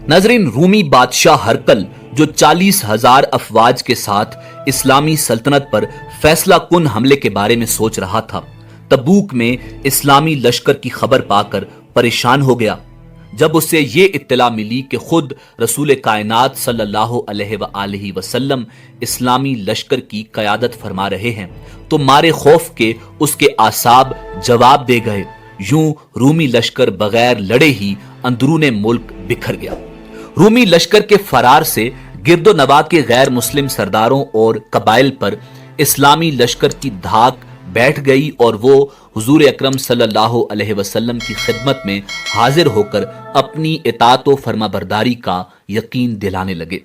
ناظرین، رومی بادشاہ ہرقل جو 40,000 افواج کے ساتھ اسلامی سلطنت پر فیصلہ کن حملے کے بارے میں سوچ رہا تھا، تبوک میں اسلامی لشکر کی خبر پا کر پریشان ہو گیا۔ جب اسے یہ اطلاع ملی کہ خود رسول کائنات صلی اللہ علیہ وآلہ وسلم اسلامی لشکر کی قیادت فرما رہے ہیں تو مارے خوف کے اس کے اعصاب جواب دے گئے۔ یوں رومی لشکر بغیر لڑے ہی اندرون ملک بکھر گیا۔ رومی لشکر کے فرار سے گرد و نواح کے غیر مسلم سرداروں اور قبائل پر اسلامی لشکر کی دھاک بیٹھ گئی اور وہ حضور اکرم صلی اللہ علیہ وسلم کی خدمت میں حاضر ہو کر اپنی اطاعت و فرما برداری کا یقین دلانے لگے۔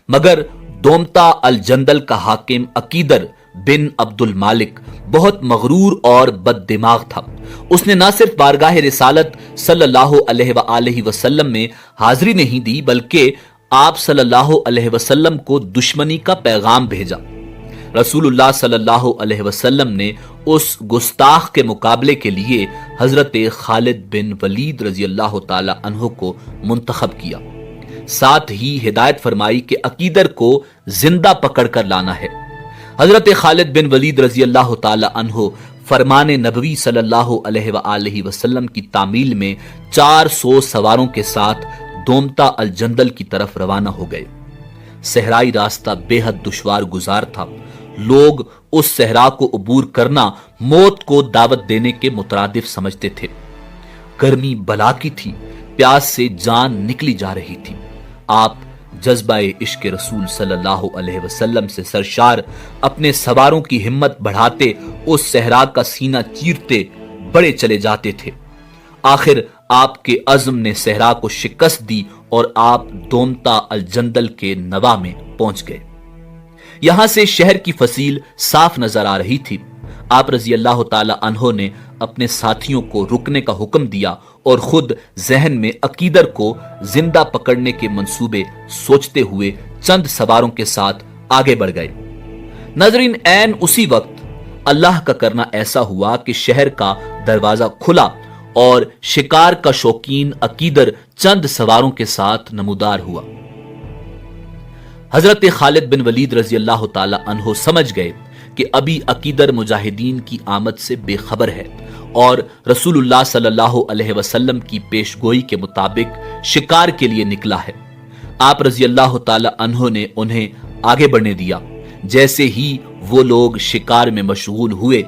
مگر دومتا الجندل کا حاکم عقیدر بن عبد المالک بہت مغرور اور بد دماغ تھا۔ اس نے نہ صرف بارگاہ رسالت صلی اللہ علیہ وآلہ وسلم میں حاضری نہیں دی بلکہ آپ صلی اللہ علیہ وسلم کو دشمنی کا پیغام بھیجا۔ رسول اللہ صلی اللہ علیہ وسلم نے اس گستاخ کے مقابلے کے لیے حضرت خالد بن ولید رضی اللہ تعالی عنہ کو منتخب کیا، ساتھ ہی ہدایت فرمائی کہ عقیدر کو زندہ پکڑ کر لانا ہے۔ حضرت خالد بن ولید رضی اللہ تعالی عنہ فرمان نبوی صلی اللہ علیہ وآلہ وسلم کی تعمیل میں 400 سواروں کے ساتھ دومتا الجندل کی طرف روانہ ہو گئے۔ صحرائی راستہ بے حد دشوار گزار تھا۔ لوگ اس صحرا کو عبور کرنا موت کو دعوت دینے کے مترادف سمجھتے تھے۔ گرمی بلا کی تھی، پیاس سے جان نکلی جا رہی تھی۔ آپ جذبہ عشق رسول صلی اللہ علیہ وسلم سے سرشار اپنے سواروں کی ہمت بڑھاتے اس صحرا کا سینہ چیرتے بڑے چلے جاتے تھے۔ آخر آپ کے عزم نے صحرا کو شکست دی اور آپ دومتا الجندل کے نواح میں پہنچ گئے۔ یہاں سے شہر کی فصیل صاف نظر آ رہی تھی۔ آپ رضی اللہ تعالی عنہ نے اپنے ساتھیوں کو رکنے کا حکم دیا اور خود ذہن میں عقیدر کو زندہ پکڑنے کے منصوبے سوچتے ہوئے چند سواروں کے ساتھ آگے بڑھ گئے۔ ناظرین، عین اسی وقت اللہ کا کرنا ایسا ہوا کہ شہر کا دروازہ کھلا اور شکار کا شوقین عقیدر چند سواروں کے ساتھ نمودار ہوا۔ حضرت خالد بن ولید رضی اللہ تعالی عنہ سمجھ گئے کہ ابھی عقیدر مجاہدین کی آمد سے بے خبر ہے اور رسول اللہ صلی اللہ علیہ وسلم کی پیش گوئی کے مطابق شکار کے لیے نکلا ہے۔ آپ رضی اللہ تعالی عنہ نے انہیں آگے بڑھنے دیا۔ جیسے ہی وہ لوگ شکار میں مشغول ہوئے،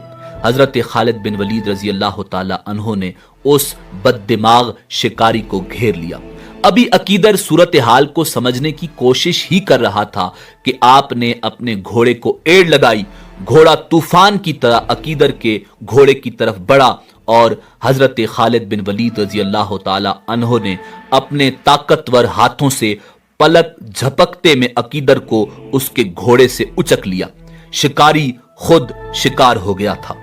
حضرت خالد بن ولید رضی اللہ تعالی عنہ نے اس بد دماغ شکاری کو گھیر لیا۔ ابھی عقیدر صورتحال کو سمجھنے کی کوشش ہی کر رہا تھا کہ آپ نے اپنے گھوڑے کو ایڑ لگائی۔ گھوڑا طوفان کی طرح عقیدر کے گھوڑے کی طرف بڑھا اور حضرت خالد بن ولید رضی اللہ تعالی عنہ نے اپنے طاقتور ہاتھوں سے پلک جھپکتے میں عقیدر کو اس کے گھوڑے سے اچک لیا۔ شکاری خود شکار ہو گیا تھا۔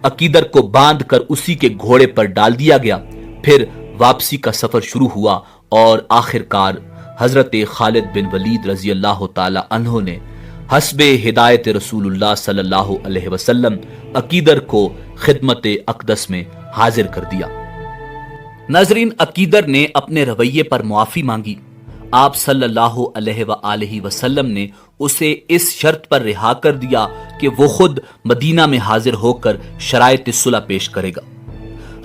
عقیدر کو باندھ کر اسی کے گھوڑے پر ڈال دیا گیا۔ پھر واپسی کا سفر شروع ہوا اور آخر کار حضرت خالد بن ولید رضی اللہ تعالی عنہ نے حسب ہدایت رسول اللہ صلی اللہ علیہ وسلم عقیدر کو خدمت اقدس میں حاضر کر دیا۔ ناظرین، عقیدر نے اپنے رویے پر معافی مانگی۔ آپ صلی اللہ علیہ وآلہ وسلم نے اسے اس شرط پر رہا کر دیا کہ وہ خود مدینہ میں حاضر ہو کر شرائط صلح پیش کرے گا۔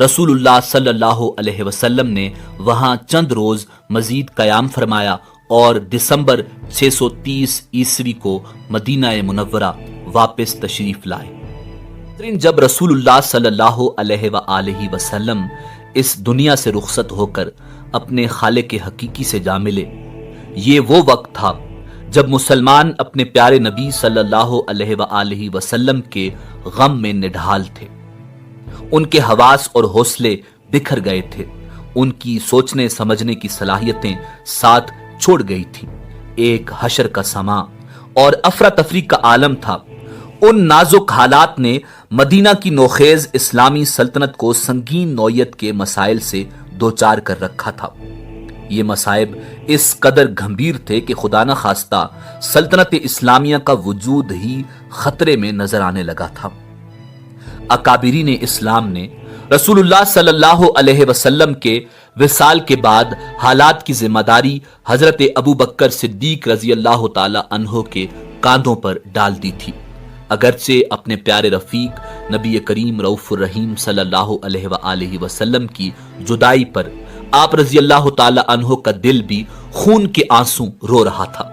رسول اللہ صلی اللہ علیہ وسلم نے وہاں چند روز مزید قیام فرمایا اور دسمبر 630 عیسوی کو مدینہ منورہ واپس تشریف لائے۔ جب رسول اللہ صلی اللہ علیہ وآلہ وسلم اس دنیا سے رخصت ہو کر اپنے خالق حقیقی سے جا ملے، یہ وہ وقت تھا جب مسلمان اپنے پیارے نبی صلی اللہ علیہ وآلہ وسلم کے غم میں نڈھال تھے۔ ان کے حواس اور حوصلے بکھر گئے تھے۔ ان کی سوچنے سمجھنے کی صلاحیتیں ساتھ چھوڑ گئی تھیں۔ ایک حشر کا سماں اور افراتفری کا عالم تھا۔ ان نازک حالات نے مدینہ کی نوخیز اسلامی سلطنت کو سنگین نوعیت کے مسائل سے دوچار کر رکھا تھا۔ یہ مصائب اس قدر گھمبیر تھے کہ خدا نہ خواستہ سلطنت اسلامیہ کا وجود ہی خطرے میں نظر آنے لگا تھا۔ اکابرین اسلام نے رسول اللہ صلی اللہ علیہ وسلم کے وصال کے بعد حالات کی ذمہ داری حضرت ابو بکر صدیق رضی اللہ تعالی عنہ کے کاندھوں پر ڈال دی تھی۔ اگرچہ اپنے پیارے رفیق نبی کریم رؤوف الرحیم صلی اللہ علیہ وآلہ وسلم کی جدائی پر آپ رضی اللہ تعالی عنہ کا دل بھی خون کے آنسو رو رہا تھا،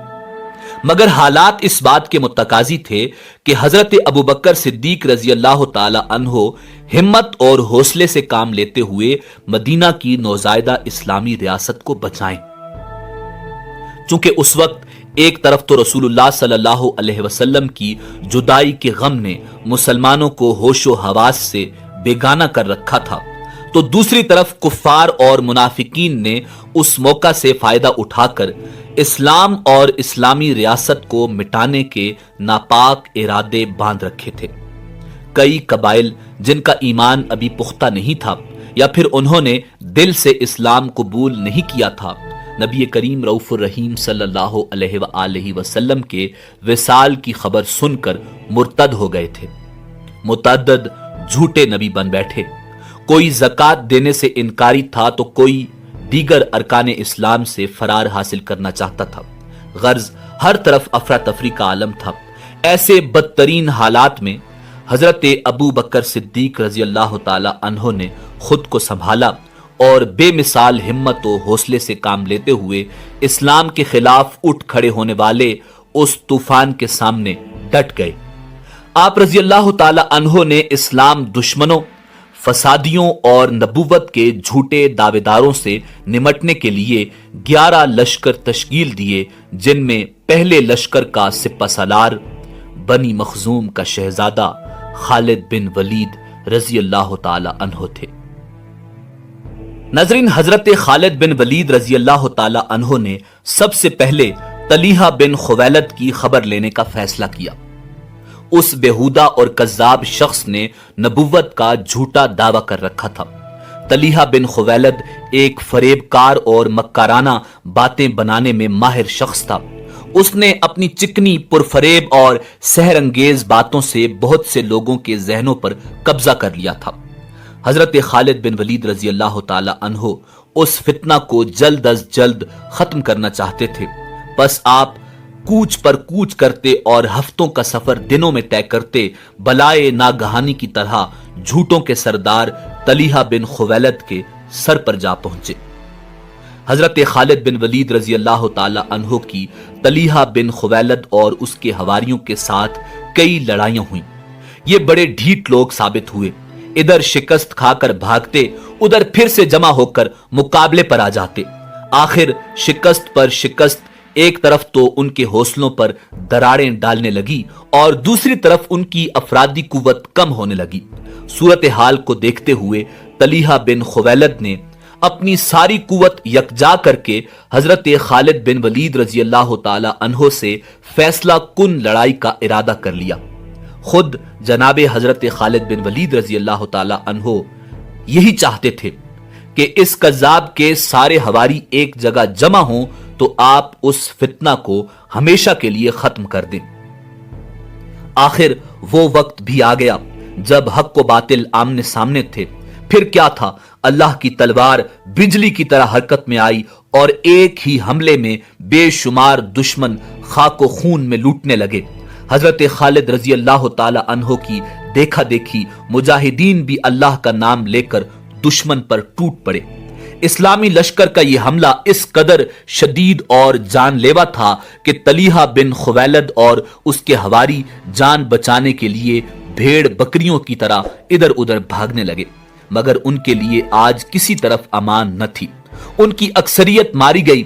مگر حالات اس بات کے متقاضی تھے کہ حضرت ابو بکر صدیق رضی اللہ تعالی عنہ ہمت اور حوصلے سے کام لیتے ہوئے مدینہ کی نوزائیدہ اسلامی ریاست کو بچائیں۔ چونکہ اس وقت ایک طرف تو رسول اللہ صلی اللہ علیہ وسلم کی جدائی کے غم نے مسلمانوں کو ہوش و حواس سے بیگانہ کر رکھا تھا، تو دوسری طرف کفار اور منافقین نے اس موقع سے فائدہ اٹھا کر اسلام اور اسلامی ریاست کو مٹانے کے ناپاک ارادے باندھ رکھے تھے۔ کئی قبائل جن کا ایمان ابھی پختہ نہیں تھا یا پھر انہوں نے دل سے اسلام قبول نہیں کیا تھا، نبی کریم رؤوف الرحیم صلی اللہ علیہ وآلہ وسلم کے وصال کی خبر سن کر مرتد ہو گئے تھے۔ متعدد جھوٹے نبی بن بیٹھے، کوئی زکوٰۃ دینے سے انکاری تھا تو کوئی دیگر ارکان اسلام سے فرار حاصل کرنا چاہتا تھا۔ غرض ہر طرف افراتفری کا عالم تھا۔ ایسے بدترین حالات میں حضرت ابو بکر صدیق رضی اللہ تعالی عنہ نے خود کو سنبھالا اور بے مثال ہمت و حوصلے سے کام لیتے ہوئے اسلام کے خلاف اٹھ کھڑے ہونے والے اس طوفان کے سامنے ڈٹ گئے۔ آپ رضی اللہ تعالی عنہ نے اسلام دشمنوں، فسادیوں اور نبوت کے جھوٹے دعوے داروں سے نمٹنے کے لیے 11 لشکر تشکیل دیے، جن میں پہلے لشکر کا سپہ سالار بنی مخزوم کا شہزادہ خالد بن ولید رضی اللہ تعالی عنہ تھے۔ ناظرین، حضرت خالد بن ولید رضی اللہ تعالی عنہ نے سب سے پہلے طلیحہ بن خویلد کی خبر لینے کا فیصلہ کیا۔ اس بےہودہ اور کذاب شخص نے نبوت کا جھوٹا دعویٰ کر رکھا تھا۔ طلیحہ بن خویلد ایک فریب کار اور مکارانہ باتیں بنانے میں ماہر شخص تھا۔ اس نے اپنی چکنی پرفریب اور سحر انگیز باتوں سے بہت سے لوگوں کے ذہنوں پر قبضہ کر لیا تھا۔ حضرت خالد بن ولید رضی اللہ تعالی عنہ اس فتنہ کو جلد از جلد ختم کرنا چاہتے تھے، بس آپ کوچ پر کوچ کرتے اور ہفتوں کا سفر دنوں میں طے کرتے بلائے ناگہانی کی طرح جھوٹوں کے سردار طلیحہ بن خویلد کے سر پر جا پہنچے۔ حضرت خالد بن ولید رضی اللہ تعالی عنہ کی طلیحہ بن خویلد اور اس کے حواریوں کے ساتھ کئی لڑائیاں ہوئیں۔ یہ بڑے ڈھیٹ لوگ ثابت ہوئے، ادھر شکست کھا کر بھاگتے، ادھر پھر سے جمع ہو کر مقابلے پر آ جاتے۔ آخر شکست پر شکست، ایک طرف تو ان کے حوصلوں پر دراڑیں ڈالنے لگی اور دوسری طرف ان کی افرادی قوت کم ہونے لگی۔ صورتحال کو دیکھتے ہوئے طلیحہ بن خویلد نے اپنی ساری قوت یکجا کر کے حضرت خالد بن ولید رضی اللہ تعالی عنہ سے فیصلہ کن لڑائی کا ارادہ کر لیا۔ خود جناب حضرت خالد بن ولید رضی اللہ تعالی عنہ یہی چاہتے تھے کہ اس کذاب کے سارے حواری ایک جگہ جمع ہوں تو آپ اس فتنہ کو ہمیشہ کے لیے ختم کر دیں۔ آخر وہ وقت بھی آ گیا جب حق و باطل آمنے سامنے تھے۔ پھر کیا تھا، اللہ کی تلوار بجلی کی طرح حرکت میں آئی اور ایک ہی حملے میں بے شمار دشمن خاک و خون میں لوٹنے لگے۔ حضرت خالد رضی اللہ تعالی عنہ کی دیکھا دیکھی مجاہدین بھی اللہ کا نام لے کر دشمن پر ٹوٹ پڑے۔ اسلامی لشکر کا یہ حملہ اس قدر شدید اور جان لیوا تھا کہ طلیحہ بن خویلد اور اس کے حواری جان بچانے کے لیے بھیڑ بکریوں کی طرح ادھر ادھر بھاگنے لگے، مگر ان کے لیے آج کسی طرف امان نہ تھی۔ ان کی اکثریت ماری گئی۔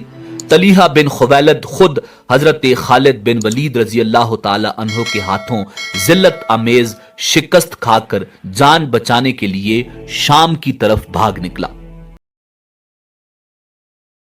طلیحہ بن خویلد خود حضرت خالد بن ولید رضی اللہ تعالی عنہ کے ہاتھوں ذلت آمیز شکست کھا کر جان بچانے کے لیے شام کی طرف بھاگ نکلا۔